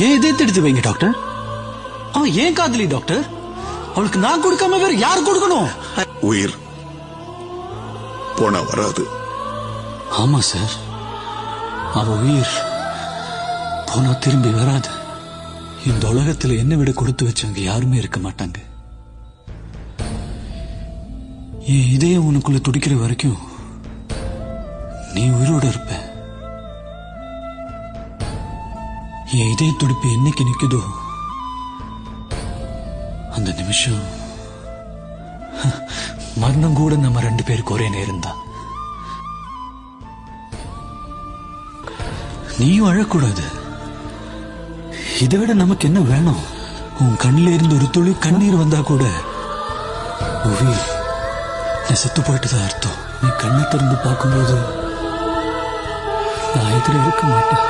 ஏன் இதயத்தை எடுத்து வைங்க டாக்டர். அவன் ஏன் காதலி டாக்டர்? அவளுக்கு நான் கொடுக்காம வேற யார் கொடுக்கணும்? உயிர் போனா வராது. ஆமா சார், அவ உயிர் போனா திரும்பி வராது. இந்த உலகத்துல என்ன விட கொடுத்து வச்சவங்க யாருமே இருக்க மாட்டாங்க. என் இதயம் உனக்குள்ள துடிக்கிற வரைக்கும் நீ உயிரோட இருப்ப. என் இதய துடிப்பு என்னைக்கு நிக்குதோ அந்த நிமிஷம் மரணம் கூட நம்ம 2 பேருக்கு ஒரே நேரம் தான். நீயும் அழக்கூடாது. இதை விட நமக்கு என்ன வேணும்? உன் கண்ணில இருந்து ஒரு துளி கண்ணீர் வந்தா கூட உயிர் நான் செத்து போயிட்டுதான் அர்த்தம். நீ கண்ணை திறந்து பார்க்கும்போது நான் எதிர இருக்க மாட்டேன்.